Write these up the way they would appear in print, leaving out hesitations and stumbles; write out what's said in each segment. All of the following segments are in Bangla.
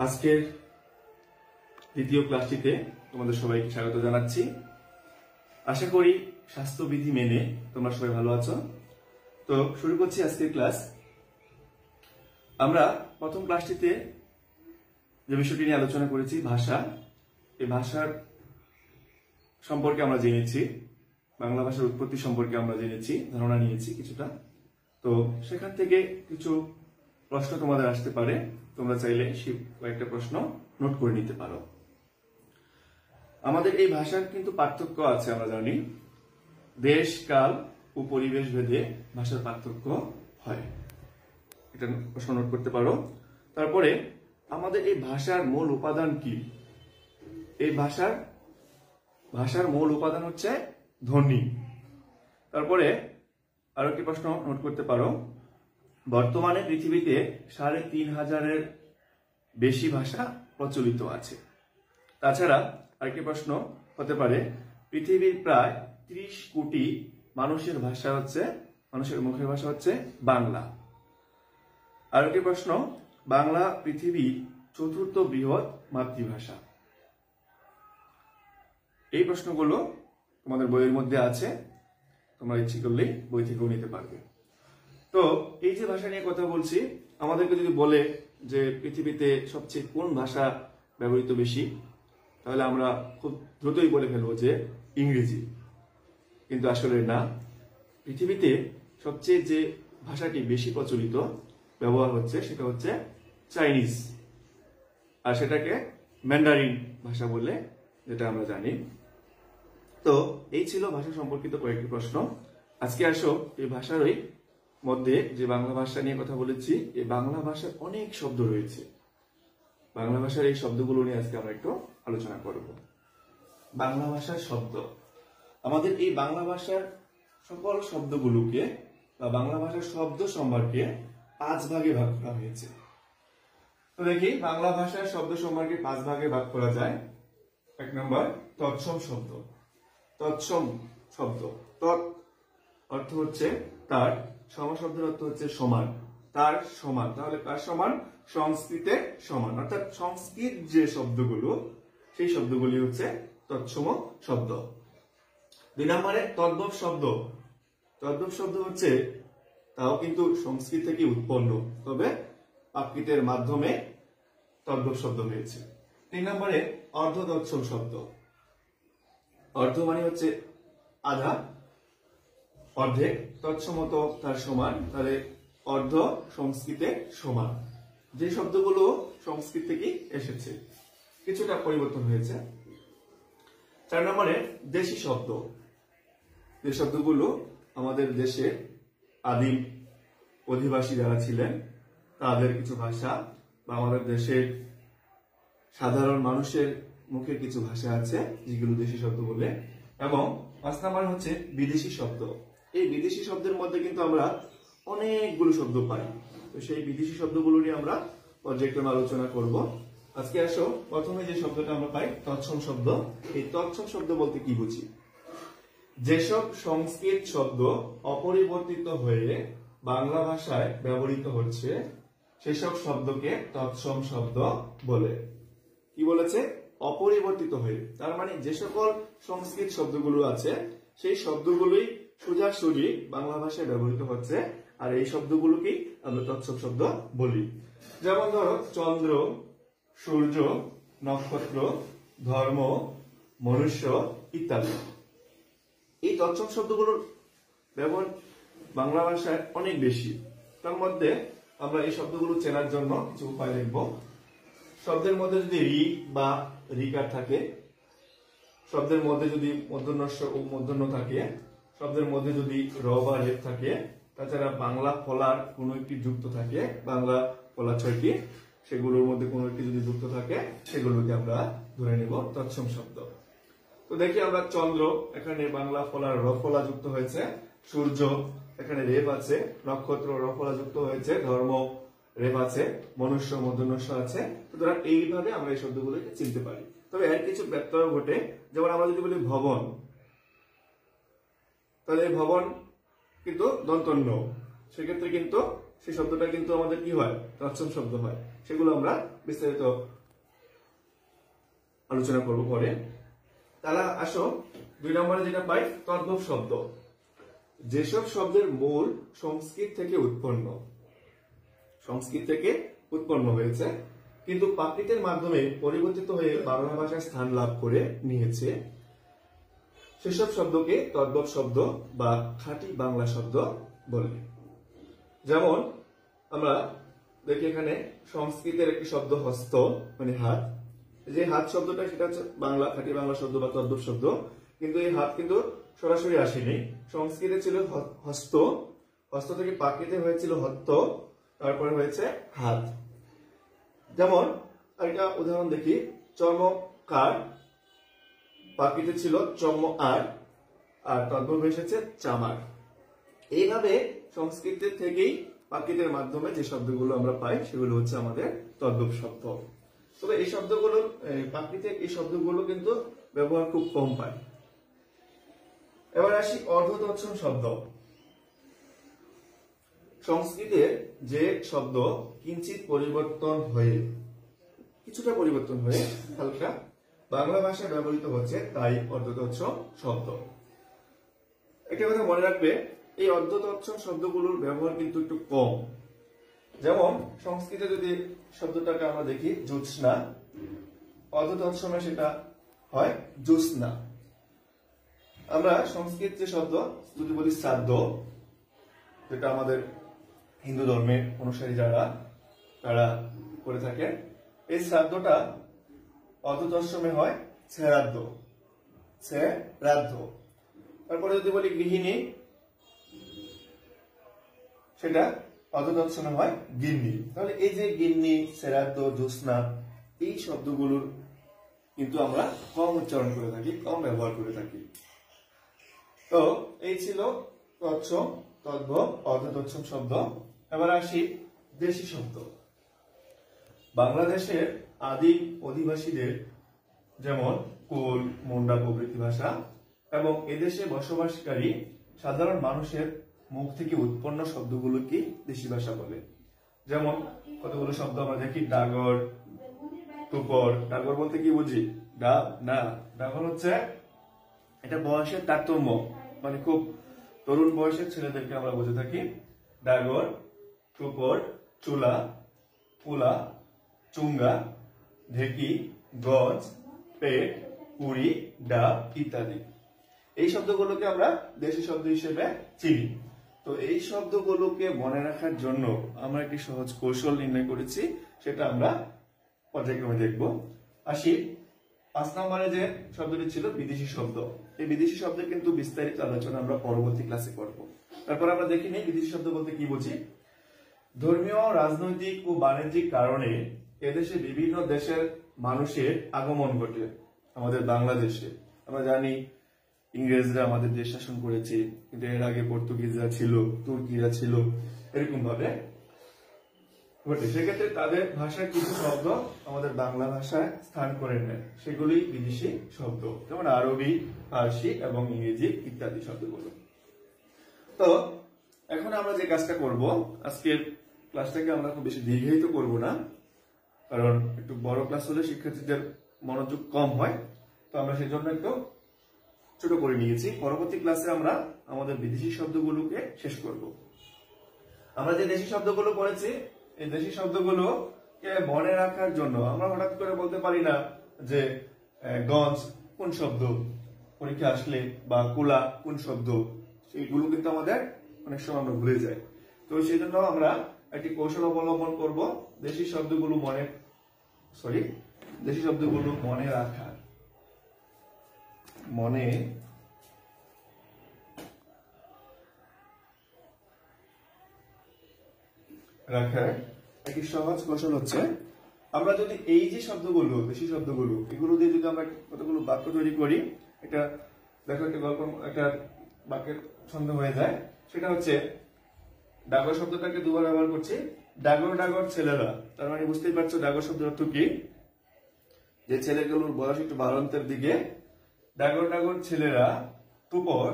আজকের দ্বিতীয় ক্লাসটিতে তোমাদের সবাইকে স্বাগত জানাচ্ছি। আশা করি স্বাস্থ্যবিধি মেনে তোমরা সবাই ভালো আছো। তো শুরু করছি আজকের ক্লাস। আমরা প্রথম ক্লাসটিতে যে বিষয়টি নিয়ে আলোচনা করেছি ভাষা, এই ভাষার সম্পর্কে আমরা জেনেছি, বাংলা ভাষার উৎপত্তি সম্পর্কে আমরা জেনেছি, ধারণা নিয়েছি কিছুটা। তো সেখান থেকে কিছু প্রশ্ন তোমাদের আসতে পারে, তোমরা চাইলে সেই কয়েকটা প্রশ্ন নোট করে নিতে পারো। আমাদের এই ভাষার কিন্তু পার্থক্য আছে, আমরা জানি দেশ, কাল ও পরিবেশ ভেদে ভাষার পার্থক্য হয়, এটা প্রশ্ন নোট করতে পারো। তারপরে আমাদের এই ভাষার মূল উপাদান কি? এই ভাষার মূল উপাদান হচ্ছে ধ্বনি। তারপরে আরো একটি প্রশ্ন নোট করতে পারো, বর্তমানে পৃথিবীতে ৩,৫০০-এর বেশি ভাষা প্রচলিত আছে। তাছাড়া আরেকটি প্রশ্ন হতে পারে, পৃথিবীর প্রায় ৩০ কোটি মানুষের মুখের ভাষা হচ্ছে বাংলা। আরেকটি প্রশ্ন, বাংলা পৃথিবীর ৪র্থ বৃহৎ মাতৃভাষা। এই প্রশ্নগুলো তোমাদের বইয়ের মধ্যে আছে, তোমরা ইচ্ছে করলেই বই থেকেও নিতে পারবে। তো এই যে ভাষা নিয়ে কথা বলছি, আমাদেরকে যদি বলে যে পৃথিবীতে সবচেয়ে কোন ভাষা ব্যবহৃত বেশি, তাহলে আমরা খুব দ্রুতই বলে ফেলবো যে ইংরেজি। কিন্তু আসলে না, পৃথিবীতে সবচেয়ে যে ভাষাটি বেশি প্রচলিত ব্যবহার হচ্ছে সেটা হচ্ছে চাইনিজ, আর সেটাকে ম্যান্ডারিন ভাষা বলে, যেটা আমরা জানি। তো এই ছিল ভাষা সম্পর্কিত কয়েকটি প্রশ্ন। আজকে আসো এই ভাষারই মধ্যে যে বাংলা ভাষা নিয়ে কথা বলেছি, এই বাংলা ভাষার অনেক শব্দ রয়েছে। বাংলা ভাষার এই শব্দগুলো নিয়ে আজকে আমরা একটু আলোচনা করব। বাংলা ভাষার শব্দ, আমাদের এই বাংলা ভাষার সকল শব্দগুলোকে বা বাংলা ভাষার শব্দ সম্ভারকে 5 ভাগে ভাগ করা হয়েছে। তো দেখি বাংলা ভাষার শব্দ সম্ভারকে 5 ভাগে ভাগ করা যায়। 1 নম্বর তৎসম শব্দ। তৎসম শব্দ, তৎ অর্থ হচ্ছে তার, সম শব্দের অর্থ হচ্ছে সমান, তার সমান। তাহলে তার সমান, সংস্কৃতে সমান, অর্থাৎ সংস্কৃত যে শব্দগুলো, সেই শব্দগুলি হচ্ছে তৎসম শব্দ। 2 নম্বরে তদ্ভব শব্দ। তদ্ভব শব্দ হচ্ছে, তাও কিন্তু সংস্কৃত থেকে উৎপন্ন, তবে প্রাকৃতের মাধ্যমে তদ্ভব শব্দ হয়েছে। 3 নম্বরে অর্ধ তৎসম শব্দ। অর্ধ মানে হচ্ছে আধা, অর্ধেক, তৎসমত তার সমান, তাহলে অর্ধ সংস্কৃতে সমান। যে শব্দগুলো সংস্কৃত থেকে এসেছে, কিছুটা পরিবর্তন হয়েছে। 4 নম্বরে দেশি শব্দ। যে শব্দগুলো আমাদের দেশে আদিম অধিবাসী যারা ছিলেন তাদের কিছু ভাষা, বা আমাদের দেশের সাধারণ মানুষের মুখের কিছু ভাষা আছে যেগুলো দেশি শব্দ বলে। এবং 5 নম্বর হচ্ছে বিদেশি শব্দ। এই বিদেশি শব্দের মধ্যে কিন্তু আমরা অনেকগুলো শব্দ পাই। তো সেই বিদেশি শব্দগুলো নিয়ে আমরা পর্যায়ক্রমে আলোচনা করব। আজকে আসো প্রথমে যে শব্দটা আমরা পাই, তৎসম শব্দ। এই তৎসম শব্দ বলতে কি বুঝি? যেসব সংস্কৃত শব্দ অপরিবর্তিত হয়ে বাংলা ভাষায় ব্যবহৃত হচ্ছে সেসব শব্দকে তৎসম শব্দ বলে। কি বলেছে? অপরিবর্তিত হয়ে, তার মানে যে সকল সংস্কৃত শব্দগুলো আছে সেই শব্দগুলোই সোজাসুজি বাংলা ভাষায় ব্যবহৃত হচ্ছে, আর এই শব্দগুলোকেই আমরা তৎসম শব্দ বলি। যেমন ধরো চন্দ্র, সূর্য, নক্ষত্র, ধর্ম, মনুষ্য ইত্যাদি। এই তৎসম শব্দগুলোর ব্যবহার বাংলা ভাষায় অনেক বেশি। তার মধ্যে আমরা এই শব্দগুলো চেনার জন্য কিছু উপায় দেখব। শব্দের মধ্যে যদি রি বা রিকার থাকে, শব্দের মধ্যে যদি মূর্ধন্য ও মূর্ধন্য থাকে, শব্দের মধ্যে যদি র বা রেফ থাকে, তাছাড়া বাংলা ফলার কোনো একটি যুক্ত থাকে, বাংলা ফলা 6টি, সেগুলোর মধ্যে কোনো একটি যদি যুক্ত থাকে, সেগুলোকে আমরা ধরে নেব তৎসম শব্দ। তো দেখি আমরা চন্দ্র, এখানে বাংলা ফলার র ফলা যুক্ত হয়েছে, সূর্য এখানে রেফ আছে, নক্ষত্র র ফলা যুক্ত হয়েছে, ধর্ম রেফ আছে, মনুষ্য মূর্ধন্যস্ব আছে। সুতরাং এইভাবে আমরা এই শব্দগুলোকে চিনতে পারি। তবে এর কিছু ব্যত্যয় ঘটে। যেমন আমরা যদি বলি ভবন, তাহলে ভবন কিন্তু দন্তন্য, সেক্ষেত্রে কিন্তু সেই শব্দটা কিন্তু আমাদের কি হয়? তৎসম শব্দ হয়। সেগুলো আমরা বিস্তারিত আলোচনা করব পরে। তাহলে আসো 2 নম্বরে যেটা পাই তদ্ভব শব্দ। যেসব শব্দের মূল সংস্কৃত থেকে উৎপন্ন হয়েছে কিন্তু প্রাকৃতের মাধ্যমে পরিবর্তিত হয়ে বাংলা ভাষায় স্থান লাভ করে নিয়েছে, সেসব শব্দকে তদ্ভব শব্দ বা খাঁটি বাংলা শব্দ বলে। যেমন আমরা দেখি এখানে সংস্কৃতের একটি শব্দ হস্ত, মানে হাত। যে হাত শব্দটা সেটা হচ্ছে বাংলা খাঁটি বাংলা শব্দ বা তদ্ভব শব্দ, কিন্তু এই হাত কিন্তু সরাসরি আসেনি। সংস্কৃতে ছিল হস্ত, হস্ত থেকে প্রাকৃতে হয়েছিল হত্ত, তারপরে হয়েছে হাত। যেমন আরেকটা উদাহরণ দেখি, চর্মকার, প্রাকৃতে ছিল চর্ম আর তদ্ভব এসেছে চামার। এইভাবে সংস্কৃতের থেকেই প্রাকৃতের মাধ্যমে যে শব্দগুলো আমরা পাই সেগুলো হচ্ছে আমাদের তদ্ভব শব্দ। তবে এই শব্দগুলো প্রাকৃতিক এই শব্দগুলো কিন্তু ব্যবহার খুব কম পাই। এবার আসি অর্ধতৎসম শব্দ। সংস্কৃতের যে শব্দ কিঞ্চিত কিছুটা পরিবর্তন হয়ে হালকা বাংলা ভাষায় ব্যবহৃত হচ্ছে, তাই অর্ধতৎসম শব্দ। একটা কথা মনে রাখবে, এই অর্ধতৎসম শব্দগুলোর ব্যবহার কিন্তু একটু কম। যেমন সংস্কৃতে যদি শব্দটাকে আমরা দেখি জ্যোৎস্না, অর্ধতৎসমে সেটা হয় জ্যোৎস্না। আমরা সংস্কৃত যে শব্দ যদি বলি শ্রাদ্ধ, যেটা আমাদের হিন্দু ধর্মের অনুসারী যারা তারা করে থাকে, এই শ্রাদ্ধটা অর্ধতৎসমে হয় শ্রাদ্ধ। তারপরে যদি বলি গৃহিণী, সেটা অর্ধতৎসমে হয় গিন্নি। তাহলে এই যে গিন্নি, শ্রাদ্ধ, জ্যোৎস্না, এই শব্দগুলোর কিন্তু আমরা কম উচ্চারণ করে থাকি, কম ব্যবহার করে থাকি। তো এই ছিল তৎসম, তদ্ভব, অর্ধতৎসম শব্দ। এবার আসি দেশি শব্দ। বাংলাদেশের আদি অধিবাসীদের যেমন কোল, মুন্ডা প্রভৃতি ভাষা এবং এদেশে বসবাসকারী সাধারণ মানুষের মুখ থেকে উৎপন্ন শব্দগুলোকে দেশি ভাষা বলে। যেমন কতগুলো শব্দ আমরা দেখি, ডাগর, টুপর। ডাগর বলতে কি বুঝি? ডাগর হচ্ছে এটা বয়সের তারতম্য, মানে খুব তরুণ বয়সের ছেলেদেরকে আমরা বুঝে থাকি। ডাগর, টুপর, চুলা, পুলা, চুঙ্গা, ঢেকি, গজ, পেট, পুরি, ডাব ইত্যাদি। এই শব্দগুলোকে আমরা দেশি শব্দ হিসেবে চিনি। তো এই শব্দগুলোকে মনে রাখার জন্য আমরা একটি সহজ কৌশল নির্ণয় করেছি, সেটা আমরা পর্যায়ক্রমে দেখব। আসি 5 নম্বরে যে শব্দটি ছিল বিদেশি শব্দ। এই বিদেশি শব্দের কিন্তু বিস্তারিত আলোচনা আমরা পরবর্তী ক্লাসে করব। তারপর আমরা দেখি নেই বিদেশি শব্দ বলতে কি বুঝি। ধর্মীয়, রাজনৈতিক ও বাণিজ্যিক কারণে এদেশে বিভিন্ন দেশের মানুষের আগমন ঘটে। আমাদের বাংলাদেশে আমরা জানি ইংরেজরা আমাদের দেশ শাসন করেছে, কিন্তু এর আগে পর্তুগিজরা ছিল, তুর্কিরা ছিল, এরকম ভাবে ঘটে। সেক্ষেত্রে তাদের ভাষার কিছু শব্দ আমাদের বাংলা ভাষায় স্থান করে নেয়, সেগুলি বিদেশি শব্দ। যেমন আরবি, ফার্সি এবং ইংরেজি ইত্যাদি শব্দগুলো। তো এখন আমরা যে কাজটা করব, আজকের ক্লাসটাকে আমরা খুব বেশি দীর্ঘায়িত করব না, কারণ একটু বড় ক্লাস হলে শিক্ষার্থীদের মনোযোগ কম হয়। তো আমরা সেই জন্য একটু ছোট করে নিয়েছি। পরবর্তী ক্লাসে আমরা আমাদের বিদেশি শব্দগুলোকে শেষ করব। আমরা যে দেশি শব্দগুলো পড়েছি, এই দেশি শব্দগুলোকে মনে রাখার জন্য আমরা হঠাৎ করে বলতে পারি না যে গঞ্জ কোন শব্দ পরীক্ষা আসলে, বা কুলা কোন শব্দ, সেইগুলো কিন্তু আমাদের অনেক সময় আমরা ভুলে যাই। তো সেই জন্য আমরা একটি কৌশল অবলম্বন করব দেশি শব্দগুলো মনে রাখার একটি সহজ কৌশল হচ্ছে, আমরা যদি এই যে শব্দগুলো, দেশি শব্দগুলো, এগুলো দিয়ে যদি আমরা কতগুলো বাক্য তৈরি করি, এটা দেখো একটা গল্প, একটা বাক্যের ছন্দ হয়ে যায়। সেটা হচ্ছে, ডাগর শব্দটাকে দুবার ব্যবহার করছি, ডাগর ডাগর ছেলেরা। তার মানে বুঝতেই পারছো ডাগর শব্দের অর্থ কি, যে ছেলেগুলোর বয়স একটু বাড়ন্তের দিকে। ডাগর ডাগর ছেলেরা টুপর,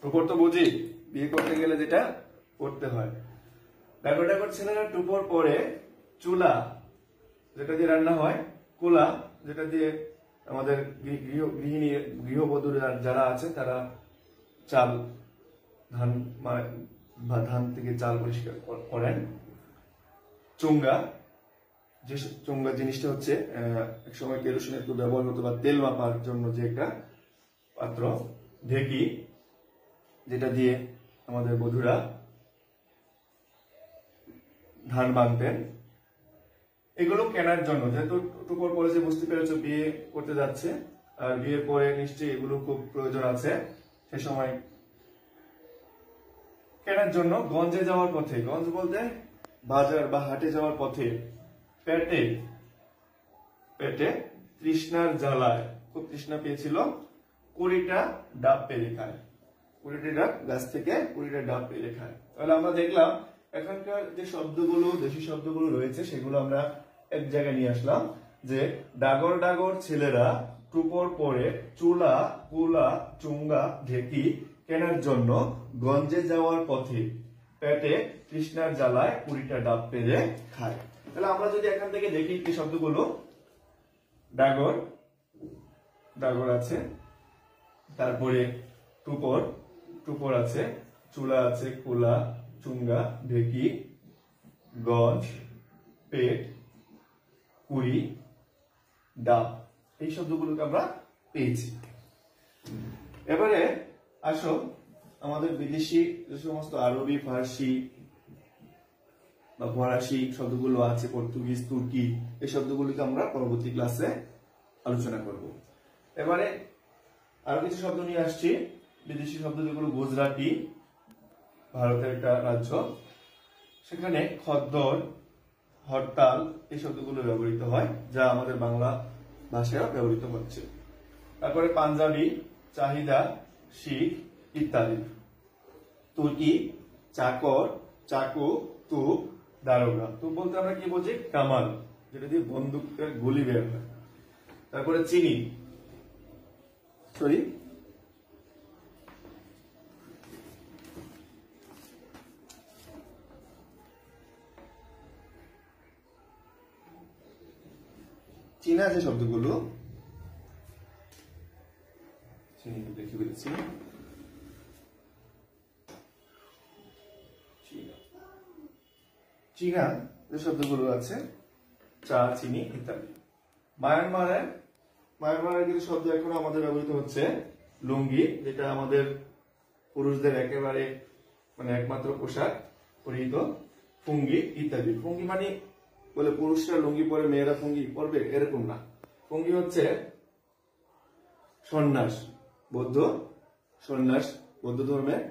টুপর তো বুঝি, বিয়ে করতে গেলে যেটা করতে হয়। ডাগর ডাগর ছেলেরা টুপোর পরে চুলা যেটা দিয়ে রান্না হয়, কোলা যেটা দিয়ে আমাদের গৃহিণী গৃহবধূ যারা আছে তারা চাল ধান থেকে চাল পরিষ্কার করেন। চুঙ্গা, যে চুঙ্গা জিনিসটা হচ্ছে এক সময় কেরোসিনের একটু ব্যবহার হতো বা তেল মাপার জন্য যে একটা পাত্র। ঢেকি যেটা দিয়ে আমাদের বধূরা ধান বাঁধতেন। এগুলো কেনার জন্য, যেহেতু টুপোর পরে যে বুঝতে পেরেছ বিয়ে করতে যাচ্ছে, আর বিয়ের পরে নিশ্চয়ই এগুলো খুব প্রয়োজন আছে, সে সময় কেনার জন্য গঞ্জে যাওয়ার পথে, গঞ্জ বলতে বাজার বা হাটে যাওয়ার পথে পেটে পেটে তৃষ্ণার জ্বালায়, খুব তৃষ্ণা পেয়েছিল, 20টা ডাব পেরে খায়। 20টা ডাব গাছ থেকে 20টা ডাব পেরে খায়। তাহলে আমরা দেখলাম এখানকার যে শব্দগুলো, দেশি শব্দগুলো রয়েছে সেগুলো আমরা এক জায়গায় নিয়ে আসলাম, যে ডাগর ডাগর ছেলেরা টুপোর পরে চুলা, কুলা, চুঙ্গা, ঢেকি কেনার জন্য গঞ্জে যাওয়ার পথে পেটে তৃষ্ণার জ্বালায় 20টা ডাব পেরে খায়। তাহলে আমরা যদি এখান থেকে দেখি কি শব্দগুলো, ডাগর, ডাগর আছে, তারপরে টুপর, টুপর আছে, চুলা আছে, কুলা, চুঙ্গা, ঢেকি, গঞ্জ, পেট, কুড়ি, ডাব, এই শব্দগুলোকে আমরা পেয়েছি। এবারে আসো আমাদের বিদেশি যে সমস্ত আরবি, ফার্সি বা ফরাসি শব্দগুলো আছে, পর্তুগিজ, তুর্কি, এই শব্দগুলোকে আমরা পরবর্তী ক্লাসে আলোচনা করব। এবারে আরো কিছু শব্দ নিয়ে আসছি, বিদেশি শব্দ যেগুলো, গুজরাটি ভারতের একটা রাজ্য, সেখানে খদ্দর, হরতাল এই শব্দগুলো ব্যবহৃত হয়, যা আমাদের বাংলা ভাষায় ব্যবহৃত হচ্ছে। তারপরে পাঞ্জাবি, চাহিদা, শিখ ইত্যাদি। তুর্কি, চাকর, চাকু, তুপ, দারোগা। তুপ বলতে আমরা কি বলছি, কামাল, যেটা দিয়ে বন্দুকের গুলি বের হয়। তারপরে চিনি, সরি চীনা যে শব্দগুলো, দেখে বলেছি, চীনা যে শব্দগুলো আছে, চা, চিনি ইত্যাদি। মায়ানমারের কিছু শব্দ এখনো আমাদের ব্যবহৃত হচ্ছে, লুঙ্গি, যেটা আমাদের পুরুষদের একেবারে মানে একমাত্র পোশাক পরিহিত, ফুঙ্গি ইত্যাদি। ফুঙ্গি মানে বলে পুরুষরা লুঙ্গি পরে মেয়েরা ফুঙ্গি পরবে এরকম না। ফুঙ্গি হচ্ছে সন্ন্যাস, বৌদ্ধ ধর্মের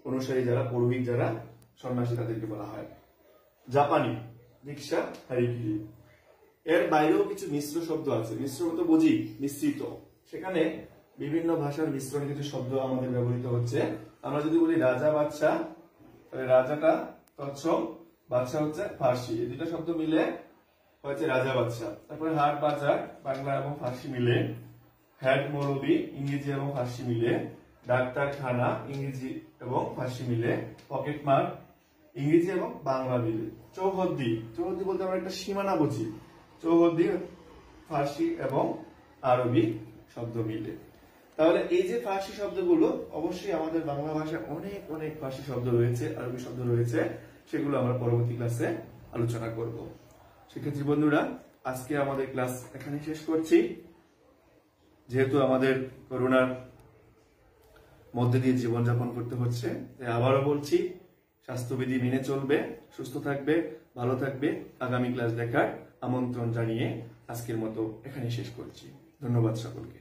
অনুসারী যারা, পুরোহিত যারা, সন্ন্যাসী, তাদেরকে বলা হয়। জাপানি, রিক্সা, হারিকিরি। এর বাইরেও কিছু মিশ্র শব্দ আছে। মিশ্র বলতে বুঝি মিশ্রিত, সেখানে বিভিন্ন ভাষার মিশ্রণে কিছু শব্দ আমাদের ব্যবহৃত হচ্ছে। আমরা যদি বলি রাজা, বাদশা, তাহলে রাজাটা তৎসম, বাদশা হচ্ছে ফার্সি, এই দুটা শব্দ মিলে হচ্ছে রাজা বাদশা। তারপরে হাট, বাজার, বাংলা এবং ফার্সি মিলে। হেড, মৌলবি, ইংরেজি এবং ফার্সি মিলে। ডাক্তার, খানা, ইংরেজি এবং ফার্সি মিলে। পকেট মার, ইংরেজি এবং বাংলা মিলে। চৌহদ্দি, চৌহদ্দি বলতে আমরা একটা সীমানা বুঝি। চৌহদ্দি ফার্সি এবং আরবি শব্দ মিলে। তাহলে এই যে ফার্সি শব্দগুলো, অবশ্যই আমাদের বাংলা ভাষায় অনেক অনেক ফার্সি শব্দ রয়েছে, আরবি শব্দ রয়েছে, সেগুলো আমরা পরবর্তী ক্লাসে আলোচনা করব। শিক্ষার্থী বন্ধুরা, আজকে আমাদের ক্লাস এখানে শেষ করছি। যেহেতু আমাদের করোনার মধ্যে দিয়ে জীবনযাপন করতে হচ্ছে, তাই আবারও বলছি, স্বাস্থ্যবিধি মেনে চলবে, সুস্থ থাকবে, ভালো থাকবে। আগামী ক্লাস দেখার আমন্ত্রণ জানিয়ে আজকের মতো এখানে শেষ করছি। ধন্যবাদ সকলকে।